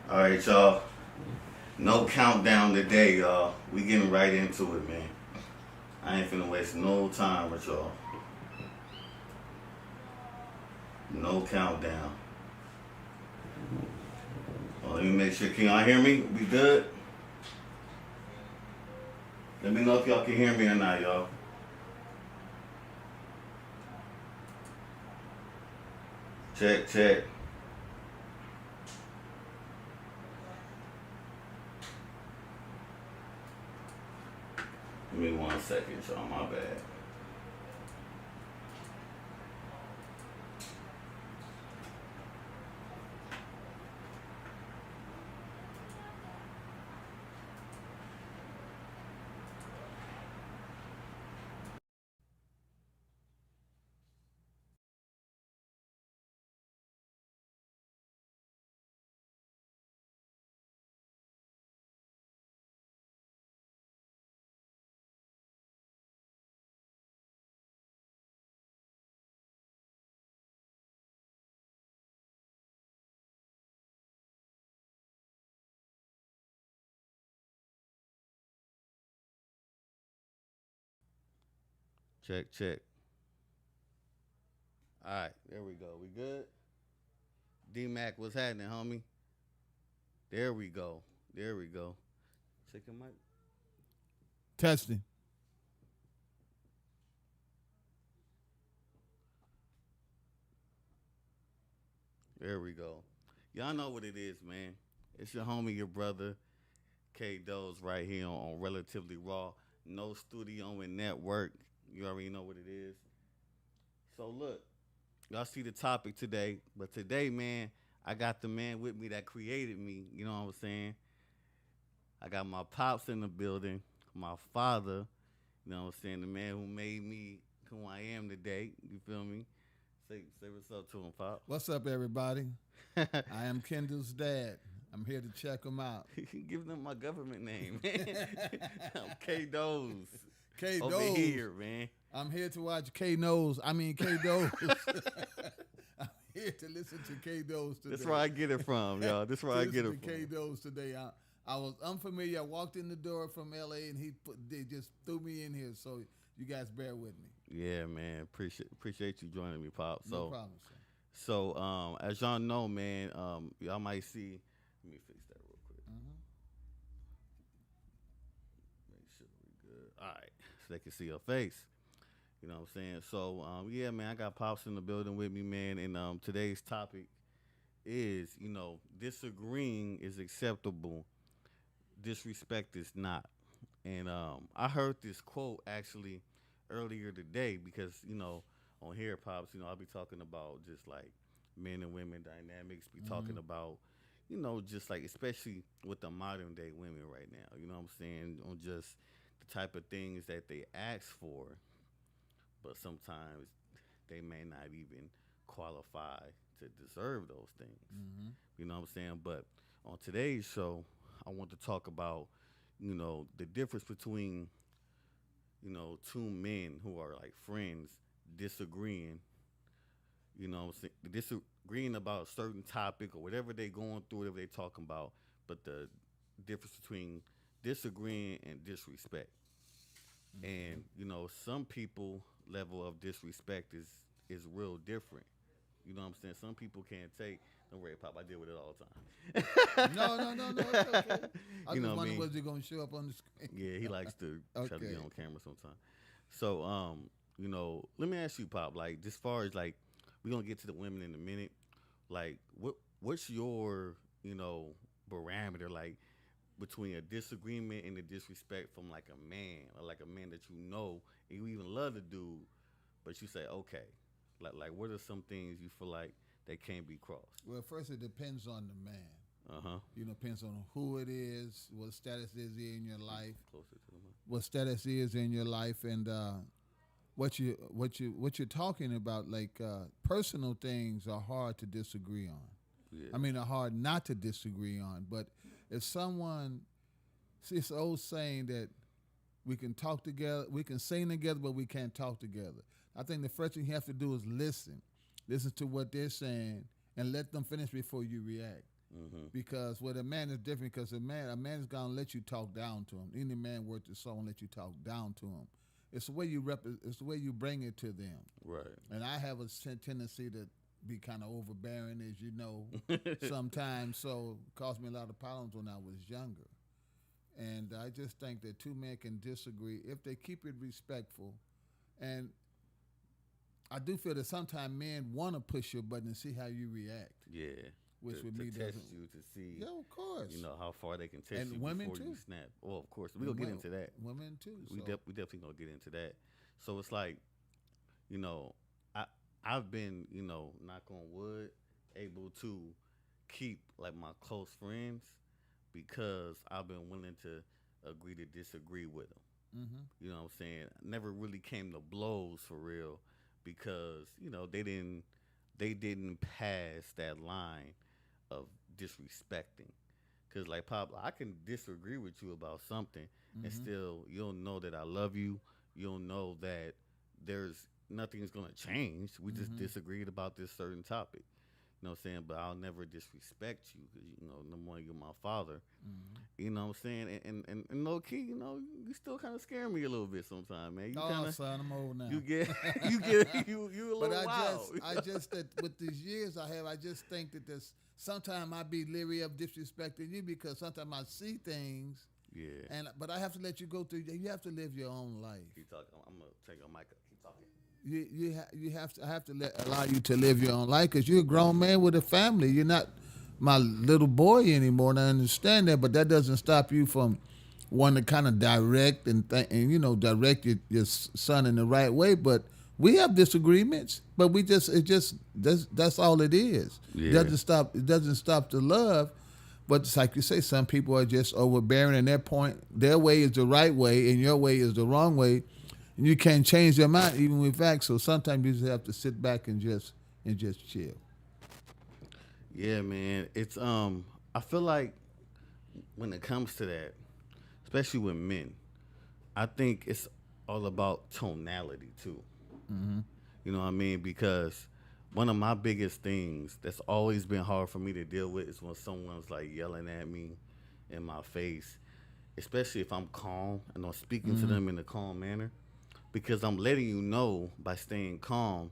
All right, y'all. No countdown today, y'all. We getting right into it, man. I ain't finna waste no time with y'all. No countdown. Let me make sure. Can y'all hear me? We good? Let me know if y'all can hear me or not, y'all. Check, check. Give me 1 second, y'all. My bad. Check, check. All right, there we go. We good? D Mac, what's happening, homie? There we go. There we go. Check your mic. Testing. There we go. Y'all know what it is, man. It's your homie, your brother, K Doze, right here on Relatively Raw. No studio and network. You already know what it is. So look, y'all see the topic today, but today, man, I got the man with me that created me. You know what I'm saying? I got my pops in the building, my father. You know what I'm saying? The man who made me who I am today. You feel me? Say what's up to him, pop. What's up, everybody? I am Kendall's dad. I'm here to check him out. Give them my government name. I'm K Doze. K Over Doze. here, man. I'm here to watch K Nose. I mean K Doze. I'm here to listen to K Doze today. That's where I get it from, y'all. That's where I get it from. K Doze today. I was unfamiliar. I walked in the door from LA and they just threw me in here. So you guys bear with me. Yeah, man. Appreciate you joining me, Pop. No problem, sir. So as y'all know, man, y'all might see. Let me fix that real quick. Make sure we good. All right, so they can see your face. You know what I'm saying? So yeah, man, I got Pops in the building with me, man, and today's topic is, disagreeing is acceptable, disrespect is not. And I heard this quote actually earlier today because, on here, Pops, I'll be talking about just like men and women dynamics, be talking about, just like, especially with the modern day women right now, you know what I'm saying? On just the type of things that they ask for, but sometimes they may not even qualify to deserve those things. You know what I'm saying? But on today's show, I want to talk about, the difference between, two men who are like friends disagreeing, what I'm saying, disagreeing about a certain topic or whatever they going through, whatever they talking about, but the difference between disagreeing and disrespect. And, some people level of disrespect is real different. You know what I'm saying? Some people can't take. Don't worry, Pop. I deal with it all the time. No. It's okay. I you just know what I mean? Was it going to show up on the screen? Yeah, he likes to try to get on camera sometimes. So, let me ask you, Pop. Like, as far as like, we're gonna get to the women in a minute. Like, what's your barometer like between a disagreement and a disrespect from like a man or like a man that and you even love the dude, but you say okay, like what are some things you feel like they can't be crossed? Well, first it depends on the man. Depends on who it is, what status is in your life, closer to the mic. What status is in your life, and what you're talking about. Like personal things are hard to disagree on. Yeah. I mean, are hard not to disagree on. But if someone, see, it's an old saying that we can talk together, we can sing together, but we can't talk together. I think the first thing you have to do is listen to what they're saying, and let them finish before you react. Mm-hmm. Because with a man is different. Because a man is gonna let you talk down to him. Any man worth his salt won't let you talk down to him. It's the way you it's the way you bring it to them. Right. And I have a tendency to be kind of overbearing, as you know, sometimes. So it caused me a lot of problems when I was younger. And I just think that two men can disagree if they keep it respectful. And I do feel that sometimes men want to push your button and see how you react, Yeah. which with To me test doesn't. you to see, Yeah, of course. how far they can test And you women before too. you snap. Well, of course, we'll get into that. Women too. We, So we definitely gonna get into that. So it's like, you know, I I've been, knock on wood, able to keep like my close friends because I've been willing to agree to disagree with them. hmm You know what I'm saying? Never really came to blows for real because they didn't pass that line of disrespecting. Cause like Pablo, I can disagree with you about something, and hmm still you'll know that I love you. You'll know that there's nothing's gonna change. We just hmm disagreed about this certain topic. You know what I'm saying? But I'll never disrespect you because number one, you're my father. hmm You know what I'm saying? And low key, you still kind of scare me a little bit sometimes, man. You kind Oh, of son, I'm old now. you get you a But little wild. I just that with these years I have, I just think that there's sometimes I be leery of disrespecting you because sometimes I see things, Yeah. but I have to let you go through. You have to live your own life. Keep talking. I'm gonna take your mic up. Keep talking. You have to I have to allow you to live your own life because you're a grown man with a family. You're not my little boy anymore, and I understand that. But that doesn't stop you from wanting to kind of direct and direct your son in the right way. But we have disagreements, but that's all it is. Yeah. It doesn't stop the love. But it's like you say, some people are just overbearing, and their way is the right way, and your way is the wrong way, and you can't change their mind even with facts. So sometimes you just have to sit back and just chill. Yeah, man. It's I feel like when it comes to that, especially with men, I think it's all about tonality too. Mm-hmm. You know what I mean? Because one of my biggest things that's always been hard for me to deal with is when someone's like yelling at me in my face, especially if I'm calm and I'm speaking to Mm-hmm. them in a calm manner. Because I'm letting you know by staying calm,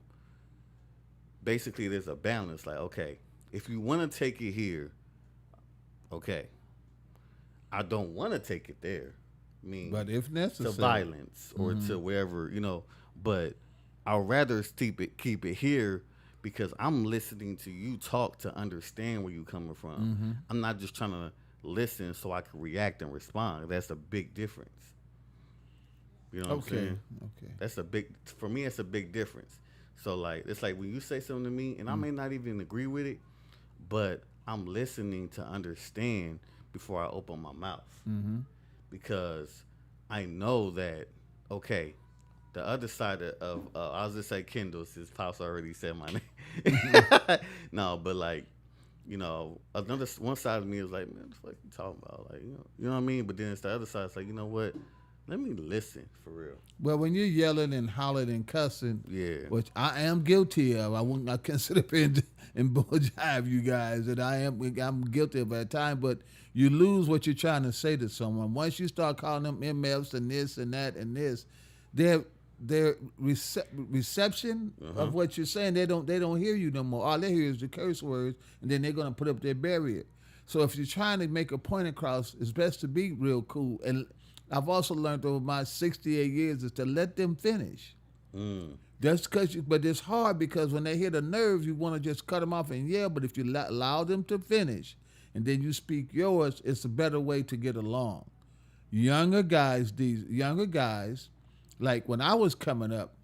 basically there's a balance. Like, okay, if you want to take it here, okay. I don't want to take it there. I mean, But if to necessary, violence or mm-hmm. to wherever, but I'd rather keep it here because I'm listening to you talk to understand where you're coming from. Mm-hmm. I'm not just trying to listen so I can react and respond. That's a big difference. You know what I'm Okay, saying? okay. That's a big for me. It's a big difference. So like it's like when you say something to me and I may not even agree with it, but I'm listening to understand before I open my mouth Mm-hmm. because I know that okay, the other side of I was just say Kendall since Pops already said my name. No, but like another one side of me is like, man, what the fuck you talking about? Like, you know what I mean? But then it's the other side. It's like, you know what? Let me listen for real. Well, when you're yelling and hollering and cussing, Yeah. which I am guilty of, I can't sit up here and bull jive you guys that I'm guilty of at time. But you lose what you're trying to say to someone once you start calling them MFs and this and that and this. Their reception of what you're saying, they don't hear you no more. All they hear is the curse words, and then they're gonna put up their barrier. So if you're trying to make a point across, it's best to be real cool. And I've also learned over my 68 years is to let them finish. Mm. That's but it's hard because when they hit a nerve, you want to just cut them off and yell. But if you allow them to finish, and then you speak yours, it's a better way to get along. These younger guys, like when I was coming up,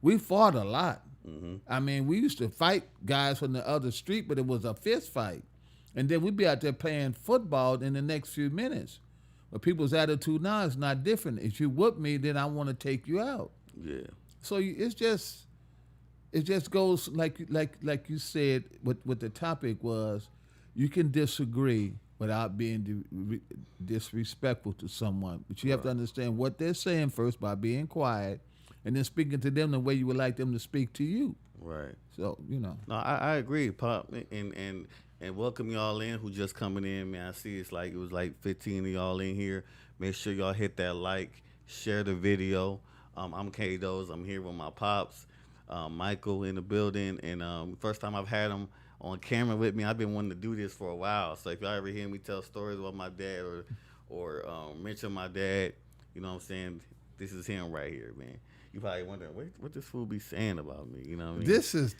we fought a lot. Mm-hmm. I mean, we used to fight guys from the other street, but it was a fist fight. And then we'd be out there playing football in the next few minutes. But people's attitude now is not different. If you whoop me, then I want to take you out. Yeah. So it just goes like you said. What the topic was, you can disagree without being disrespectful to someone, but you have to understand what they're saying first by being quiet, and then speaking to them the way you would like them to speak to you. Right. So No, I agree, Pop, and and welcome y'all in who just coming in, man. I see it was like 15 of y'all in here. Make sure y'all hit that like, share the video. I'm K Dos. I'm here with my pops, Michael in the building, and first time I've had him on camera with me. I've been wanting to do this for a while. So if y'all ever hear me tell stories about my dad or mention my dad, you know what I'm saying? This is him right here, man. You probably wondering what this fool be saying about me. You know what I mean? This is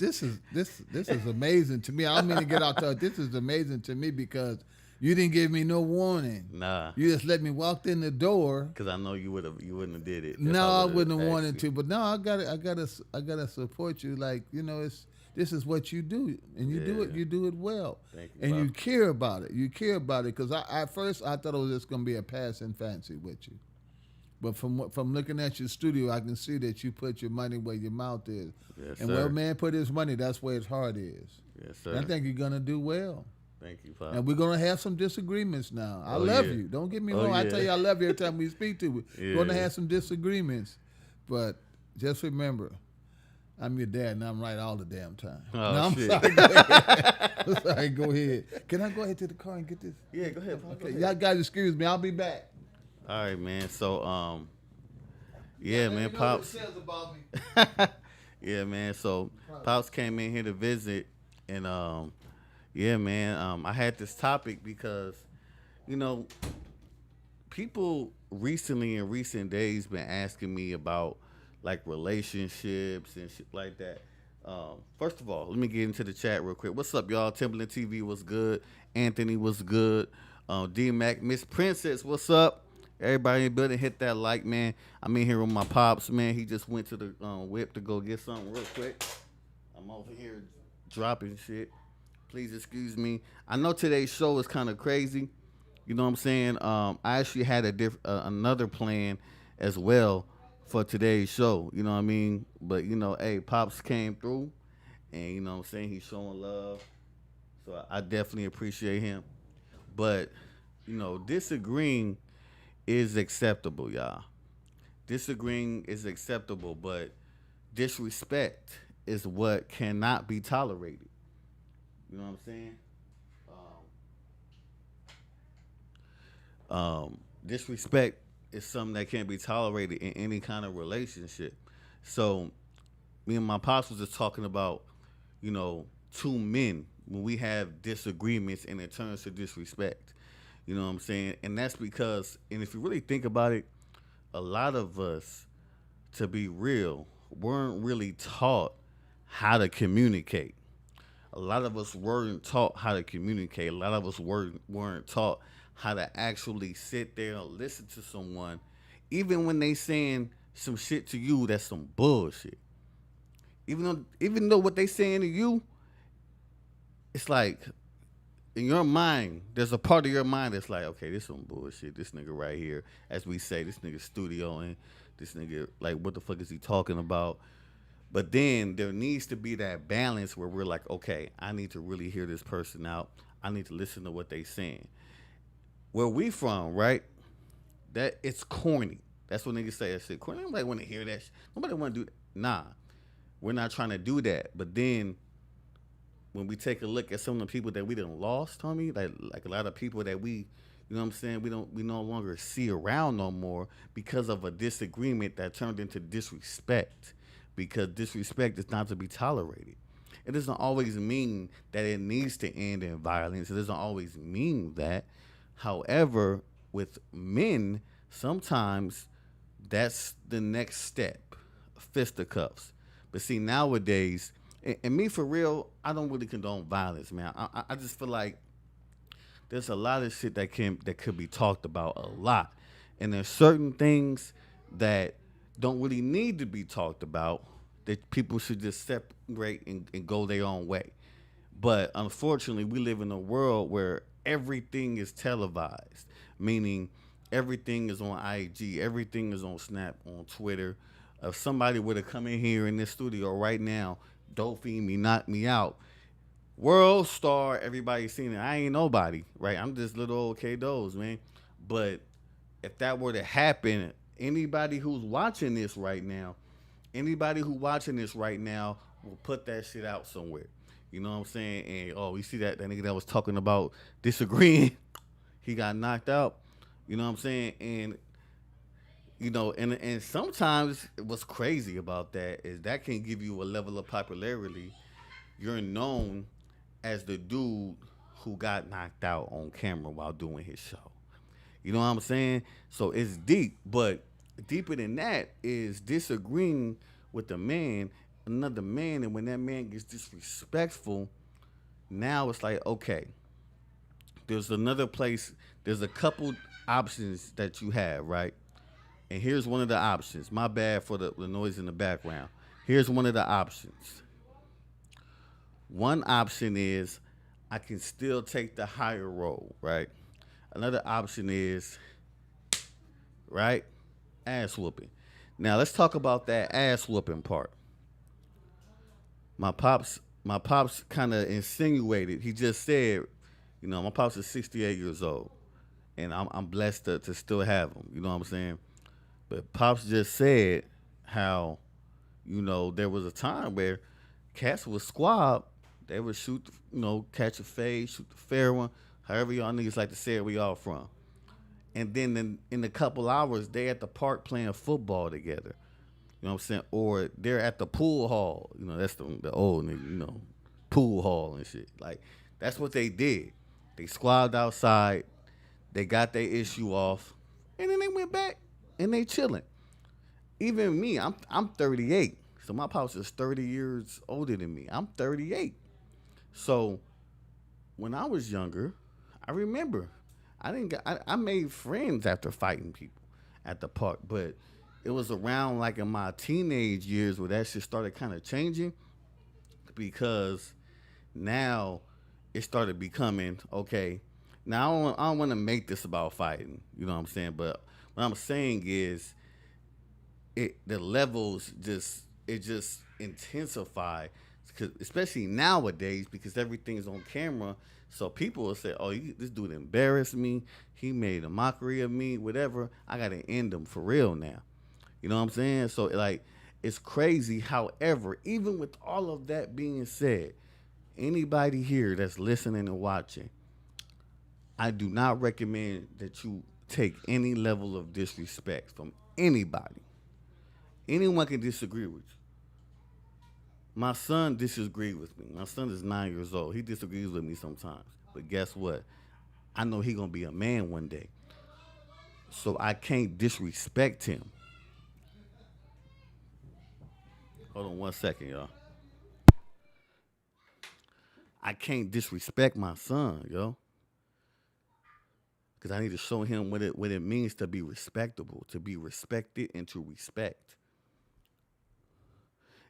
amazing to me. I don't mean to get out there. This is amazing to me because you didn't give me no warning. Nah, You just let me walk in the door. because I know you wouldn't have did it. If No, I would've wouldn't have asked wanted you. to, but no, I gotta support you. Like this is what you do, and Yeah. you do it well, Thank you, and you Pop. care about it. You care about it because at first I thought it was just gonna be a passing fancy with you, but from looking at your studio, I can see that you put your money where your mouth is, Yes, and sir. where a man put his money, that's where his heart is. Yes, And I sir. think you're gonna do well. Thank you, Pop. And we're gonna have some disagreements now. I Oh, love yeah. you. Don't get me Oh, wrong. I tell yeah. you, I love you every time we speak to you. We're gonna Yeah. have some disagreements, but just remember, I'm your dad, and I'm right all the damn time. Oh, no, I'm shit. sorry. Go ahead. I'm sorry. Go ahead. Can I go ahead to the car and get this? Yeah, go ahead, Pop. Go Okay, ahead. y'all guys, excuse me. I'll be back. All right, man. So, yeah, man, Pops. About me. Yeah, man. So, Pops came in here to visit, and yeah, man. I had this topic because, you know, people recently in recent days been asking me about like relationships and shit like that. First of all, let me get into the chat real quick. What's up, y'all? Timberland TV was good. Anthony was good. D Mac, Miss Princess, what's up? Everybody in the building, hit that like, man. I'm in here with my pops, man. He just went to the whip to go get something real quick. I'm over here dropping shit. Please excuse me. I know today's show is kind of crazy. You know what I'm saying? I actually had another plan as well for today's show. You know what I mean? But hey, Pops came through, and you know what I'm saying, he's showing love. So I definitely appreciate him. But disagreeing is acceptable, y'all. Disagreeing is acceptable, but disrespect is what cannot be tolerated. You know what I'm saying? Disrespect is something that can't be tolerated in any kind of relationship. So, me and my pops was just talking about, two men when we have disagreements and it turns to disrespect. You know what I'm saying? And that's because, and if you really think about it, a lot of us, to be real, weren't really taught how to communicate. A lot of us weren't taught how to communicate. A lot of us weren't taught how to actually sit there and listen to someone, even when they saying some shit to you that's some bullshit. Even though what they saying to you, it's like in your mind, there's a part of your mind that's like, okay, this some bullshit. This nigga right here, as we say, this nigga studio and this nigga, like, what the fuck is he talking about? But then there needs to be that balance where we're like, okay, I need to really hear this person out. I need to listen to what they saying. Where we from, right? That it's corny. That's what niggas say. That shit corny. Nobody want to hear that. Nobody want to do that. Nah, we're not trying to do that. But then when we take a look at some of the people that we done lost, homie, like a lot of people that we, you know what I'm saying, we no longer see around no more because of a disagreement that turned into disrespect. Because disrespect is not to be tolerated. It doesn't always mean that it needs to end in violence. It doesn't always mean that. However, with men, sometimes that's the next step, fisticuffs. But see, nowadays, and me for real, I don't really condone violence, man. I just feel like there's a lot of shit that could be talked about a lot, and there's certain things that don't really need to be talked about that people should just separate and go their own way. But unfortunately, we live in a world where everything is televised, meaning everything is on IG, everything is on Snap, on Twitter. If somebody were to come in here in this studio right now, dope fiend me, knock me out, world star, everybody's seen it. I ain't nobody, right? I'm just little old K-Dos, man. But if that were to happen, anybody who's watching this right now will put that shit out somewhere. You know what I'm saying? And oh, we see that nigga that was talking about disagreeing, he got knocked out. You know what I'm saying? And and sometimes what's crazy about that is that can give you a level of popularity. You're known as the dude who got knocked out on camera while doing his show. You know what I'm saying? So it's deep, but deeper than that is disagreeing with a man, another man, and when that man gets disrespectful, now it's like, okay, there's another place, there's a couple options that you have, right? And here's one of the options. My bad for the noise in the background. Here's one of the options. One option is I can still take the higher road, right? Another option is, right, ass whooping. Now let's talk about that ass whooping part. My pops kind of insinuated. He just said, my pops is 68 years old, and I'm blessed to still have him. You know what I'm saying? But pops just said how there was a time where cats would squab. They would shoot, catch a fade, shoot the fair one, however y'all niggas like to say it, where y'all from. And then in a couple hours, they at the park playing football together. You know what I'm saying? Or they're at the pool hall. That's the old nigga, pool hall and shit. Like, that's what they did. They squabbed outside, they got their issue off, and then they went back and they chilling. Even me, I'm 38. So my pops is 30 years older than me. I'm 38. So when I was younger, I remember I didn't get, I made friends after fighting people at the park, but it was around like in my teenage years where that shit started kind of changing because now it started becoming okay. Now I don't want to make this about fighting, you know what I'm saying? But what I'm saying is the levels just intensify, especially nowadays because everything's on camera. So people will say, "Oh, this dude embarrassed me. He made a mockery of me. Whatever. I gotta end him for real now." You know what I'm saying? So like, it's crazy. However, even with all of that being said, anybody here that's listening and watching, I do not recommend that you take any level of disrespect from anybody. Anyone can disagree with you. My son disagrees with me. My son is 9 years old. He disagrees with me sometimes. But guess what? I know he gonna be a man one day. So I can't disrespect him. Hold on 1 second, y'all. I can't disrespect my son, yo. Because I need to show him what it means to be respectable, to be respected, and to respect.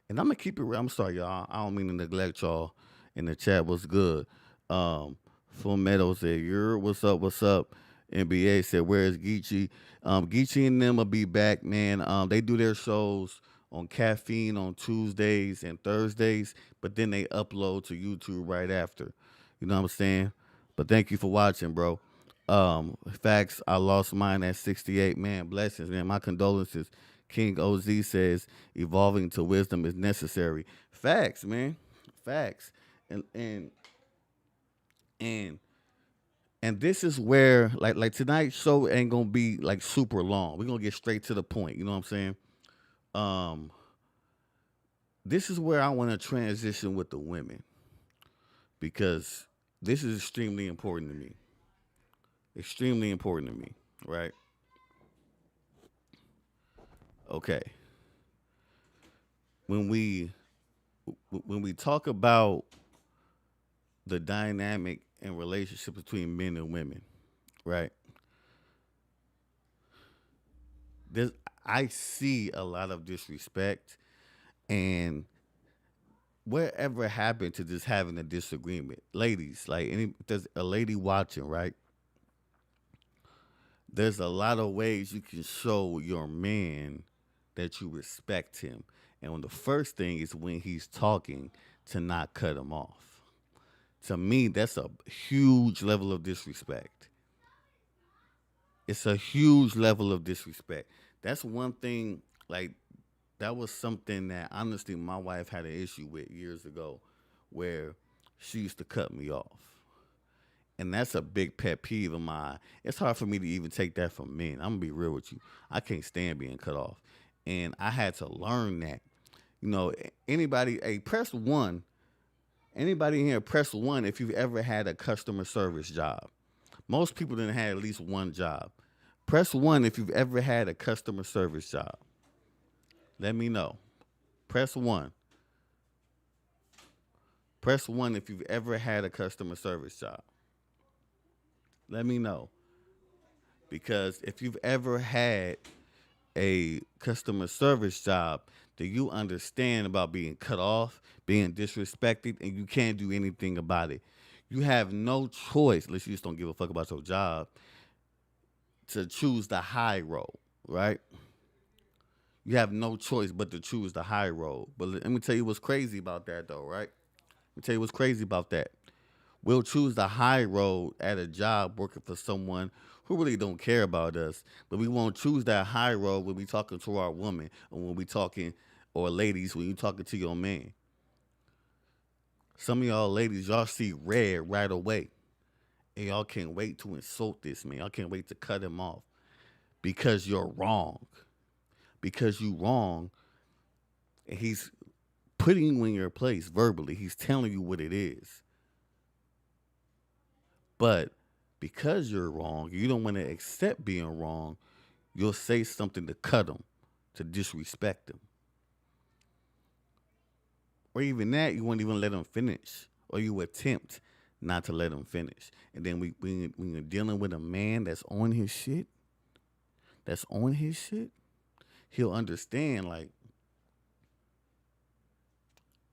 And I'm gonna keep it real. I'm sorry, y'all. I don't mean to neglect y'all. In the chat, what's good? Full Meadow said, "You're what's up? What's up?" NBA said, "Where's Geechi?" Geechi and them will be back, man. They do their shows on Caffeine on Tuesdays and Thursdays, but then they upload to YouTube right after. You know what I'm saying? But thank you for watching, bro. Facts. I lost mine at 68. Man, blessings, man. My condolences. King OZ says evolving to wisdom is necessary. Facts, man. Facts. And and and this is where like tonight's show ain't gonna be like super long. We're gonna get straight to the point. You know what I'm saying? Um, this is where I want to transition with the women because this is extremely important to me. Extremely important to me, right? Okay. When we when we talk about the dynamic and relationship between men and women, right? There's I see a lot of disrespect and whatever happened to just having a disagreement. Ladies, like if there's a lady watching, right? There's a lot of ways you can show your man that you respect him. And the first thing is when he's talking to not cut him off. To me, that's a huge level of disrespect. It's a huge level of disrespect. That's one thing, like, that was something that honestly my wife had an issue with years ago, where she used to cut me off. And that's a big pet peeve of mine. It's hard for me to even take that from men. I'm gonna be real with you. I can't stand being cut off. And I had to learn that. Anybody, hey, press one. Anybody in here, press one if you've ever had a customer service job. Most people didn't have at least one job. Press one if you've ever had a customer service job. Let me know. Press one. Press one if you've ever had a customer service job. Let me know. Because if you've ever had a customer service job, do you understand about being cut off, being disrespected, and you can't do anything about it? You have no choice, unless you just don't give a fuck about your job, to choose the high road, right? You have no choice but to choose the high road. But let me tell you what's crazy about that, though, right? Let me tell you what's crazy about that. We'll choose the high road at a job working for someone who really don't care about us, but we won't choose that high road when we talking to our woman or when we talking, or ladies, when you talking to your man. Some of y'all ladies, y'all see red right away. And y'all can't wait to insult this man. Y'all can't wait to cut him off because you're wrong. Because you wrong, and he's putting you in your place verbally. He's telling you what it is. But because you're wrong, you don't want to accept being wrong, you'll say something to cut him, to disrespect him. Or even that, you won't even let him finish. Or you attempt not to let him finish. And then when you're dealing with a man that's on his shit, he'll understand, like,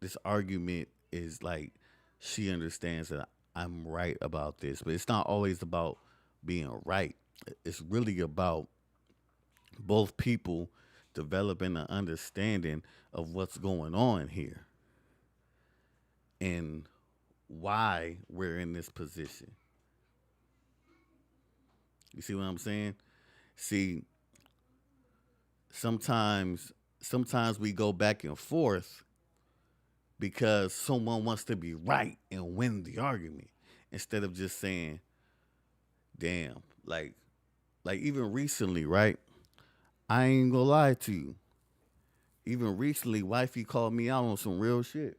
this argument is like, she understands that I'm right about this. But it's not always about being right. It's really about both people developing an understanding of what's going on here and why we're in this position. You see what I'm saying? See, sometimes we go back and forth because someone wants to be right and win the argument instead of just saying, damn, like even recently, right? I ain't gonna lie to you. Even recently, wifey called me out on some real shit.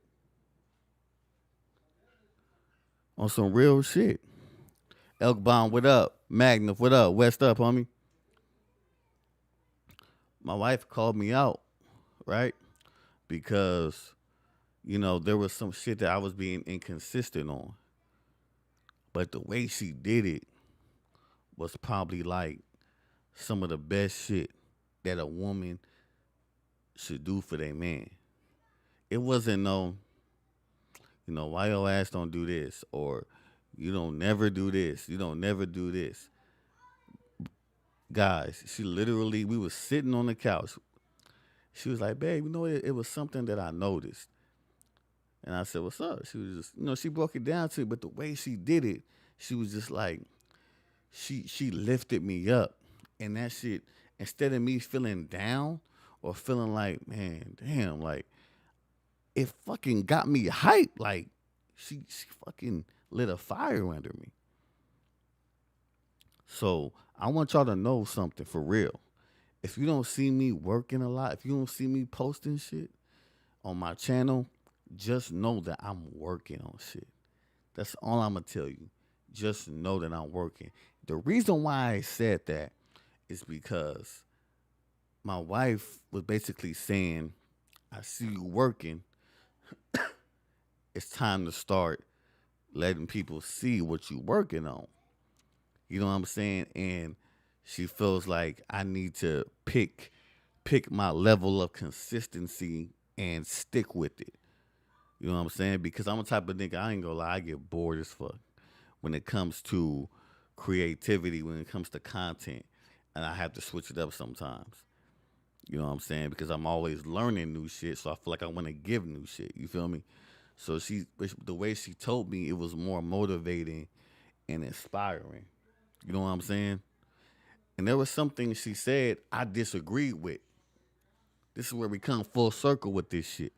On some real shit. Elk Bomb, what up? Magnus, what up? West up, homie. My wife called me out, right? Because, there was some shit that I was being inconsistent on. But the way she did it was probably like some of the best shit that a woman should do for their man. It wasn't no, why your ass don't do this, or you don't never do this, you don't never do this. Guys, she literally, we was sitting on the couch. She was like, babe, it was something that I noticed. And I said, what's up? She was just, she broke it down to me, but the way she did it, she was just like, she lifted me up. And that shit, instead of me feeling down or feeling like, man, damn, like, it fucking got me hyped. Like, she fucking lit a fire under me. So I want y'all to know something for real. If you don't see me working a lot, if you don't see me posting shit on my channel, just know that I'm working on shit. That's all I'm going to tell you. Just know that I'm working. The reason why I said that is because my wife was basically saying, I see you working. It's time to start letting people see what you working on. You know what I'm saying? And she feels like I need to pick my level of consistency and stick with it. You know what I'm saying? Because I'm a type of nigga, I ain't gonna lie, I get bored as fuck when it comes to creativity, when it comes to content. And I have to switch it up sometimes. You know what I'm saying? Because I'm always learning new shit, so I feel like I want to give new shit. You feel me? So the way she told me, it was more motivating and inspiring. You know what I'm saying? And there was something she said I disagreed with. This is where we come full circle with this shit.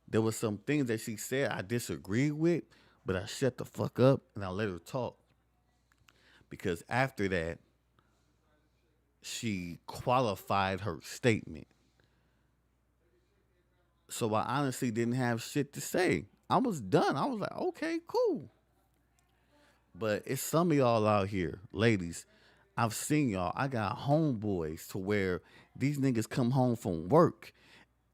There was some things that she said I disagreed with, But I shut the fuck up and I let her talk because after that, she qualified her statement. So I honestly didn't have shit to say. I was done. I was like, okay, cool. But it's some of y'all out here, ladies. I've seen y'all. I got homeboys to where these niggas come home from work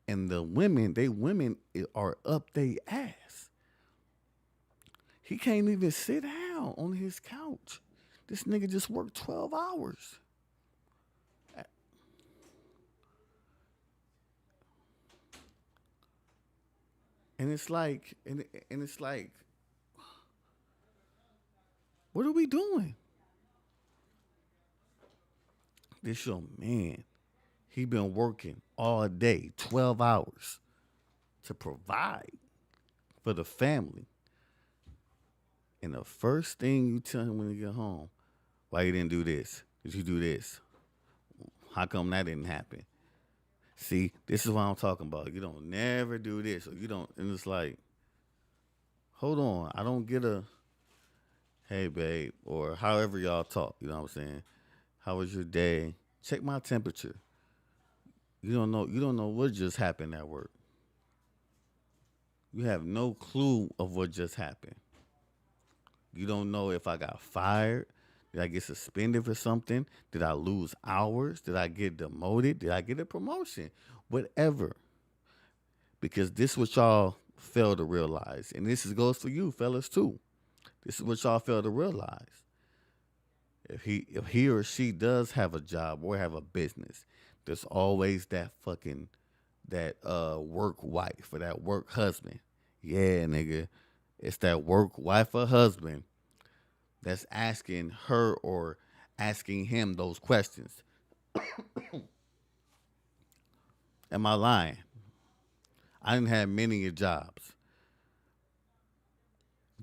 and the women, are up they ass. He can't even sit down on his couch. This nigga just worked 12 hours. And it's like, and it's like, what are we doing? This your man. He been working all day, 12 hours to provide for the family. And the first thing you tell him when you get home, why you didn't do this? Did you do this? How come that didn't happen? See, this is what I'm talking about. You don't never do this, or you don't, and it's like, hold on, I don't get a, hey babe, or however y'all talk. You know what I'm saying? How was your day? Check my temperature. You don't know. You don't know what just happened at work. You have no clue of what just happened. You don't know if I got fired. Did I get suspended for something? Did I lose hours? Did I get demoted? Did I get a promotion? Whatever. Because this is what y'all fail to realize. And this goes for you, fellas, too. This is what y'all fail to realize. If he or she does have a job or have a business, there's always that fucking that work wife or that work husband. Yeah, nigga. It's that work wife or husband that's asking her or asking him those questions. Am I lying? I didn't have many jobs.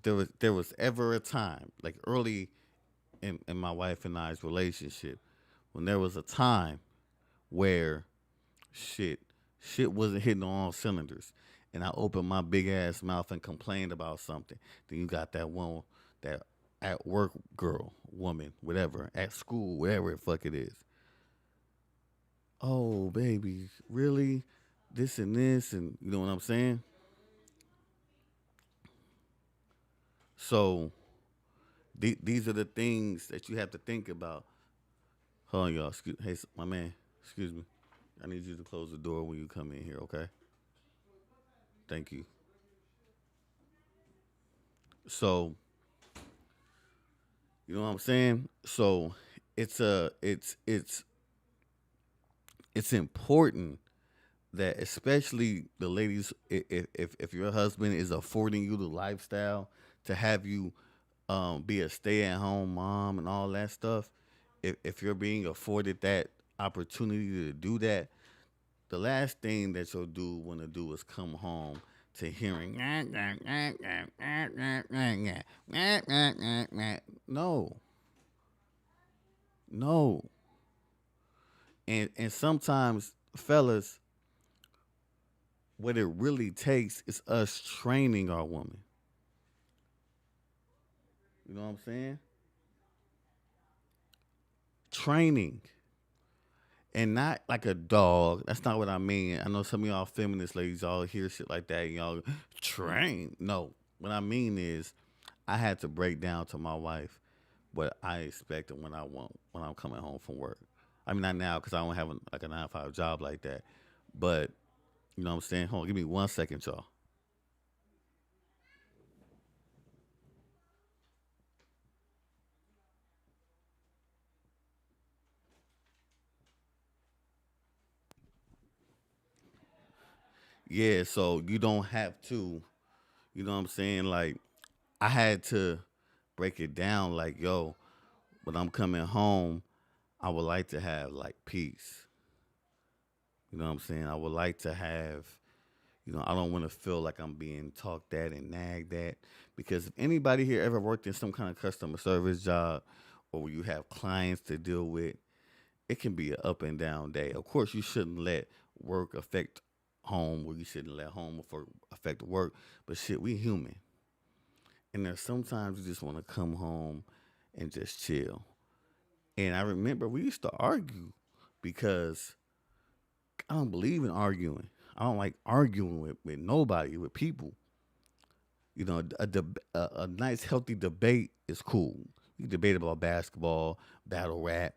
There was ever a time, like early in my wife and I's relationship, when there was a time where shit shit wasn't hitting on all cylinders. And I opened my big ass mouth and complained about something. Then you got that one that at work girl, woman, whatever, at school, whatever the fuck it is. Oh baby, really? This and this and you know what I'm saying? So these are the things that you have to think about. Hold on, y'all. Hey, my man. Excuse me. I need you to close the door when you come in here, okay? Thank you. So, you know what I'm saying? So, it's a it's important that especially the ladies, if your husband is affording you the lifestyle to have you be a stay at home mom and all that stuff, if you're being afforded that opportunity to do that, the last thing that your dude want to do is come home to hearing no, no, and sometimes fellas, what it really takes is us training our woman. You know what I'm saying? Training. And not like a dog. That's not what I mean. I know some of y'all feminist ladies all hear shit like that and y'all train. No. What I mean is I had to break down to my wife what I expected when I want when I'm coming home from work. I mean not now because I don't have like a 9 to 5 job like that. But you know what I'm saying? Hold on, give me 1 second, y'all. Yeah, so you don't have to, you know what I'm saying? Like I had to break it down like, yo, when I'm coming home, I would like to have like peace. You know what I'm saying? I would like to have, I don't want to feel like I'm being talked at and nagged at. Because if anybody here ever worked in some kind of customer service job or where you have clients to deal with, it can be an up and down day. Of course, you shouldn't let work affect home, or you shouldn't let home affect work. But shit, we human. And there's sometimes you just want to come home and just chill. And I remember we used to argue because I don't believe in arguing. I don't like arguing with nobody, with people. You know, a nice, healthy debate is cool. You can debate about basketball, battle rap,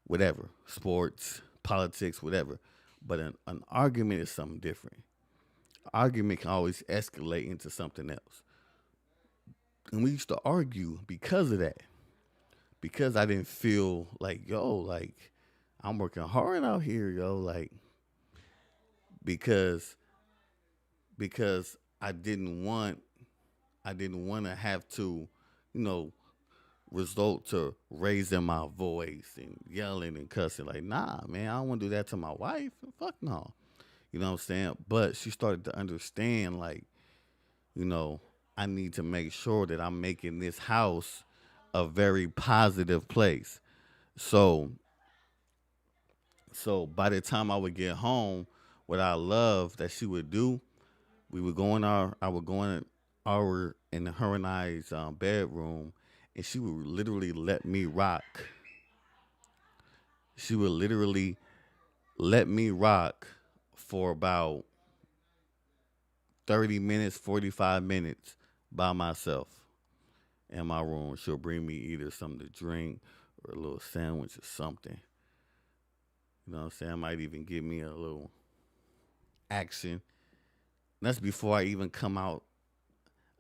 whatever, sports, politics, whatever. But an argument is something different. Argument can always escalate into something else. And we used to argue because of that. Because I didn't feel like, yo, like, I'm working hard out here, yo, like, because because I didn't want to have to, you know, result to raising my voice and yelling and cussing. Like, nah, man, I don't want to do that to my wife. Fuck no. You know what I'm saying? But she started to understand, like, you know, I need to make sure that I'm making this house a very positive place. So, so by the time I would get home, what I love that she would do, we would go in I would go in our in her and I's bedroom, and she would literally let me rock. She would literally let me rock for about 30 minutes, 45 minutes by myself in my room. She'll bring me either something to drink or a little sandwich or something. You know what I'm saying? I might even give me a little action. That's before I even come out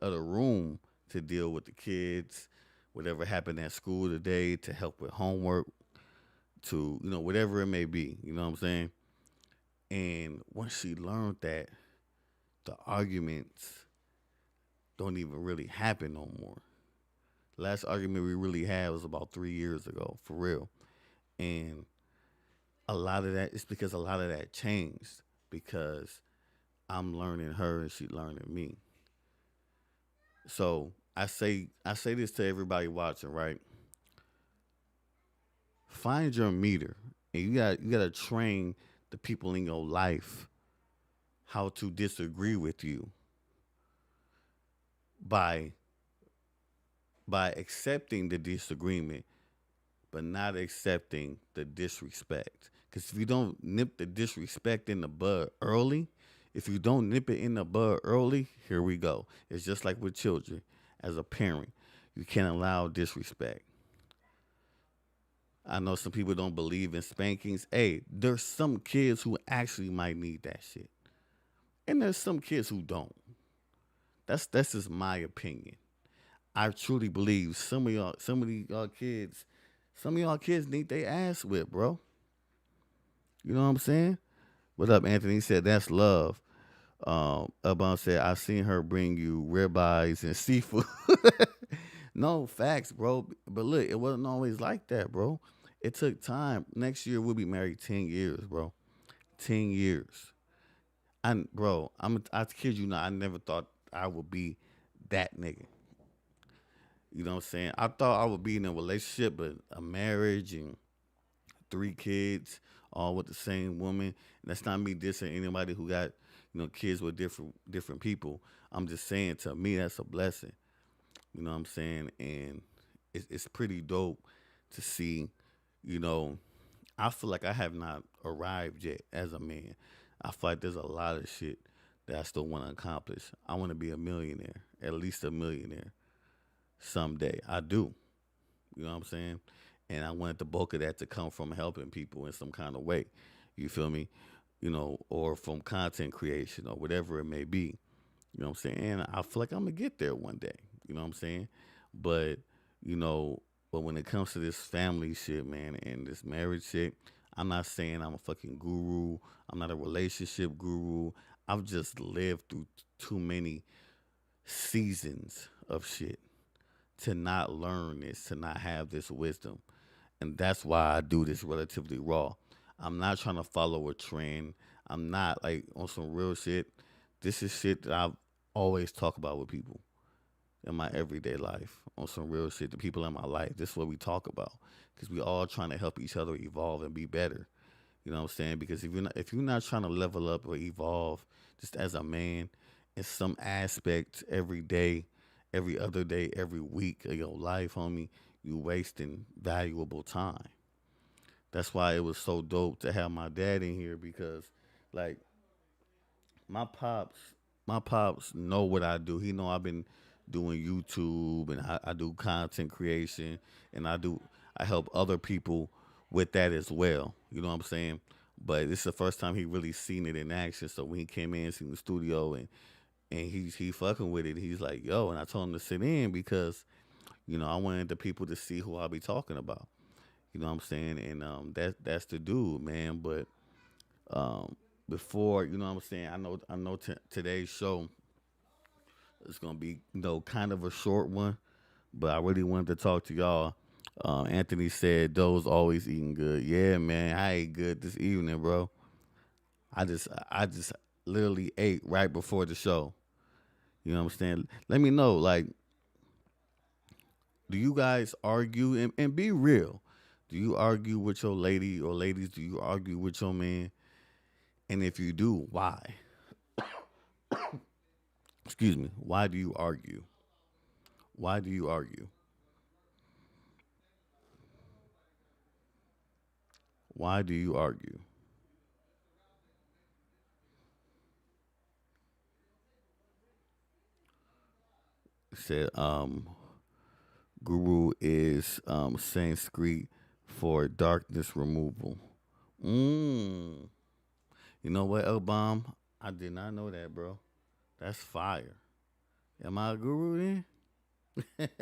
of the room to deal with the kids, whatever happened at school today, to help with homework, to, you know, whatever it may be. You know what I'm saying? And once she learned that, the arguments don't even really happen no more. Last argument we really had was about 3 years ago, for real. And a lot of that is because a lot of that changed because I'm learning her and she learning me. So I say this to everybody watching, right? Find your meter, and you gotta train the people in your life how to disagree with you by accepting the disagreement, but not accepting the disrespect. Because if you don't nip the disrespect in the bud early, if you don't nip it in the bud early, here we go. It's just like with children. As a parent, you can't allow disrespect. I know some people don't believe in spankings. Hey, there's some kids who actually might need that shit, and there's some kids who don't. That's just my opinion. I truly believe some of y'all kids need their ass whipped, bro. You know what I'm saying? What up, Anthony? He said that's love. Ubon said I seen her bring you ribeyes and seafood. No facts, bro. But look, it wasn't always like that, bro. It took time. Next year we'll be married 10 years, bro. 10 years. I kid you not. I never thought I would be that nigga. You know what I'm saying? I thought I would be in a relationship, but a marriage and 3 kids, all with the same woman. And that's not me dissing anybody who got, kids with different people. I'm just saying, to me, that's a blessing. You know what I'm saying? And it's pretty dope to see, you know, I feel like I have not arrived yet as a man. I feel like there's a lot of shit that I still want to accomplish. I want to be a millionaire, at least a millionaire someday. I do. You know what I'm saying? And I wanted the bulk of that to come from helping people in some kind of way. You feel me? Or from content creation or whatever it may be. You know what I'm saying? And I feel like I'm gonna get there one day. You know what I'm saying? But, you know, but when it comes to this family shit, man, and this marriage shit, I'm not saying I'm a fucking guru. I'm not a relationship guru. I've just lived through too many seasons of shit to not learn this, to not have this wisdom. And that's why I do this relatively raw. I'm not trying to follow a trend. I'm not like on some real shit. This is shit that I've always talk about with people in my everyday life on some real shit. The people in my life. This is what we talk about because we all trying to help each other evolve and be better. You know what I'm saying? Because if you're not trying to level up or evolve just as a man in some aspect every day, every other day, every week of your life, homie, you wasting valuable time. That's why it was so dope to have my dad in here because, like, my pops, my pops know what I do. He know I've been doing YouTube and I do content creation and I help other people with that as well. You know what I'm saying? But this is the first time he really seen it in action. So when he came in, seen the studio and he fucking with it, he's like, yo, and I told him to sit in because I wanted the people to see who I'll be talking about. You know what I'm saying? And that's the dude, man. But um, before, you know what I'm saying, I know today's show is gonna be kind of a short one, but I really wanted to talk to y'all. Anthony said Doe's always eating good. Yeah, man, I ate good this evening, bro. I just literally ate right before the show. You know what I'm saying? Let me know, like, do you guys argue and be real? Do you argue with your lady or ladies? Do you argue with your man? And if you do, why? Excuse me. Why do you argue? Why do you argue? Why do you argue? It said Guru is Sanskrit for darkness removal. Mm. You know what, Elbam? I did not know that, bro. That's fire. Am I a guru then?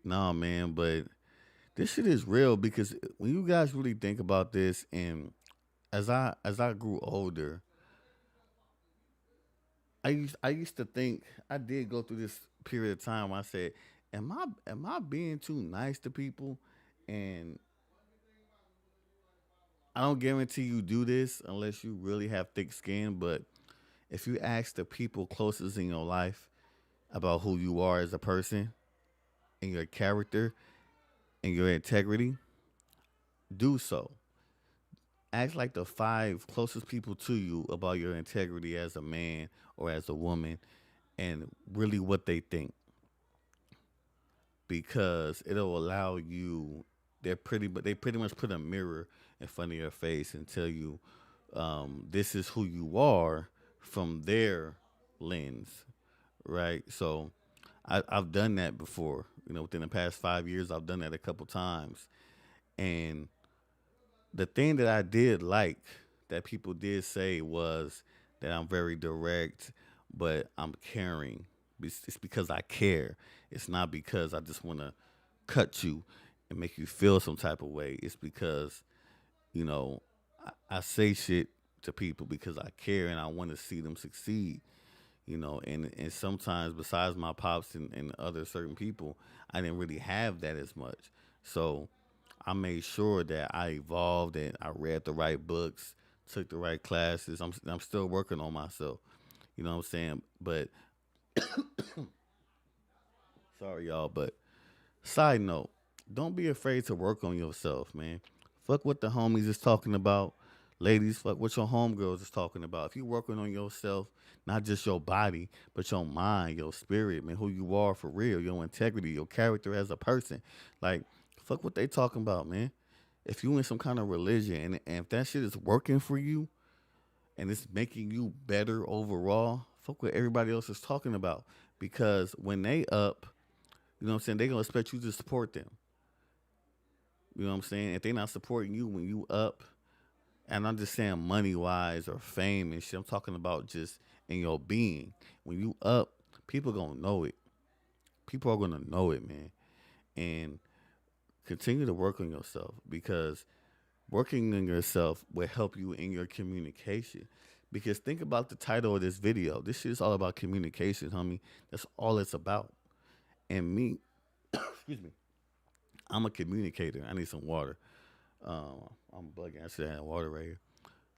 No, man, but this shit is real because when you guys really think about this, and as I grew older, I used to think I did go through this period of time where I said, am I being too nice to people? And I don't guarantee you do this unless you really have thick skin, but if you ask the people closest in your life about who you are as a person and your character and your integrity, do so. Ask like the five closest people to you about your integrity as a man or as a woman and really what they think because it'll allow you they pretty much put a mirror in front of your face and tell you this is who you are from their lens, right? So I've done that before. Within the past 5 years, I've done that a couple times, and the thing that I did like that people did say was that I'm very direct, but I'm caring. It's because I care. It's not because I just want to cut you and make you feel some type of way. It's because, you know, I say shit to people because I care and I want to see them succeed. And sometimes besides my pops and other certain people, I didn't really have that as much. So I made sure that I evolved and I read the right books, took the right classes. I'm still working on myself. You know what I'm saying? But sorry y'all, but side note, don't be afraid to work on yourself, man. Fuck what the homies is talking about. Ladies, fuck what your homegirls is talking about. If you working on yourself, not just your body, but your mind, your spirit, man, who you are for real, your integrity, your character as a person. Like, fuck what they talking about, man. If you in some kind of religion and if that shit is working for you and it's making you better overall, fuck what everybody else is talking about. Because when they up, you know what I'm saying, they gonna expect you to support them. You know what I'm saying? If they not supporting you when you up, and I'm just saying money wise or fame and shit, I'm talking about just in your being. When you up, people gonna know it. People are gonna know it, man. And continue to work on yourself because working on yourself will help you in your communication. Because think about the title of this video. This shit is all about communication, homie. That's all it's about. And me, excuse me, I'm a communicator. I need some water. I'm bugging. I should have water right here.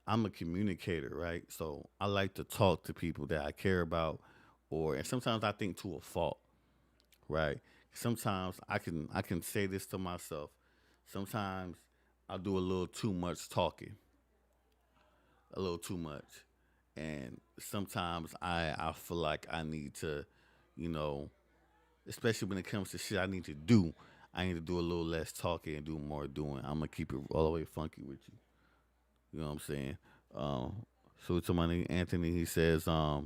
I'm a communicator, right? So I like to talk to people that I care about, and sometimes I think to a fault, right? Sometimes I can say this to myself. Sometimes I do a little too much talking, a little too much, And sometimes I feel like I need to, you know, especially when it comes to shit I need to do. I need to do a little less talking and do more doing. I'm gonna keep it all the way funky with you. You know what I'm saying? Um, so to my nigga Anthony, he says, I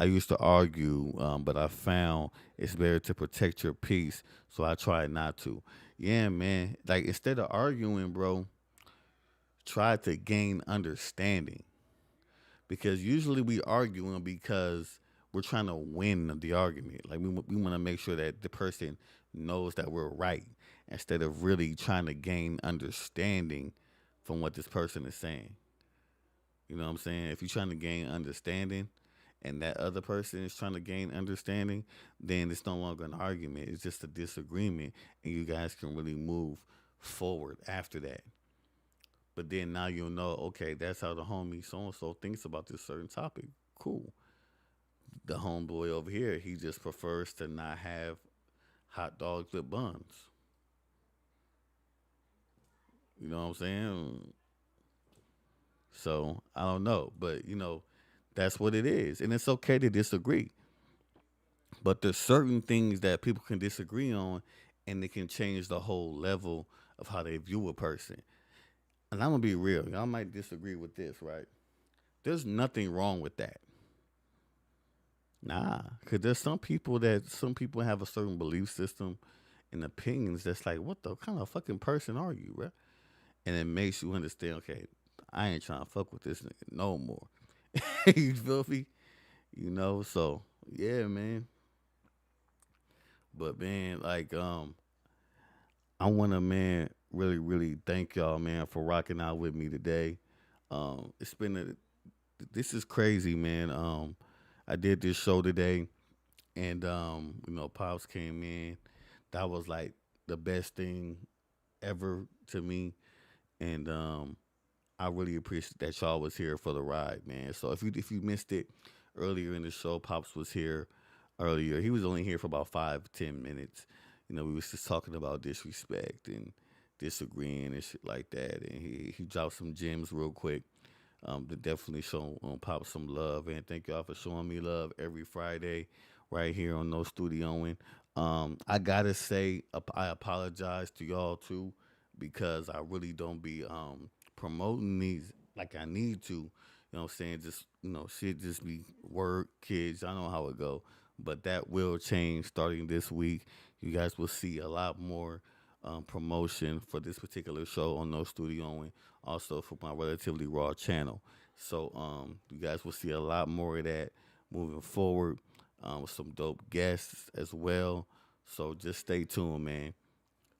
used to argue, but I found it's better to protect your peace, so I try not to. Yeah, man. Like instead of arguing, bro, try to gain understanding because usually we arguing because we're trying to win the argument. Like we want to make sure that the person knows that we're right instead of really trying to gain understanding from what this person is saying. You know what I'm saying? If you're trying to gain understanding and that other person is trying to gain understanding, then it's no longer an argument. It's just a disagreement and you guys can really move forward after that. But then now you'll know, okay, that's how the homie so and so thinks about this certain topic. Cool. The homeboy over here, he just prefers to not have hot dogs with buns. You know what I'm saying? So I don't know, but that's what it is, and it's okay to disagree. But there's certain things that people can disagree on, and it can change the whole level of how they view a person. And I'm gonna be real, y'all might disagree with this, right? There's nothing wrong with that. Nah, because there's some people have a certain belief system and opinions that's like, what the kind of fucking person are you, bro? And it makes you understand, okay, I ain't trying to fuck with this nigga no more. You feel me? So yeah, man. But man, like, I wanna, man, really, really thank y'all, man, for rocking out with me today. It's been this is crazy, man. I did this show today, and Pops came in. That was like the best thing ever to me, and I really appreciate that y'all was here for the ride, man. So if you missed it earlier in the show, Pops was here earlier. He was only here for about 5 10 minutes. We was just talking about disrespect and disagreeing and shit like that, and he dropped some gems real quick. To definitely show Pop some love, and thank y'all for showing me love every Friday right here on No Studioing. I gotta say, I apologize to y'all too because I really don't be promoting these like I need to. You know what I'm saying? Just shit just be work, kids. I know how it go. But that will change starting this week. You guys will see a lot more promotion for this particular show on No Studio and also for my Relatively Raw channel. So you guys will see a lot more of that moving forward with some dope guests as well. So just stay tuned, man.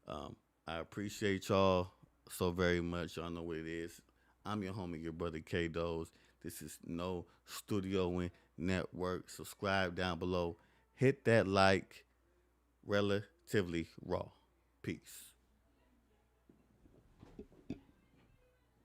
I appreciate y'all so very much. Y'all know what it is. I'm your homie, your brother K Doze. This is No Studioing Network. Subscribe down below. Hit that like. Relatively Raw. Peace.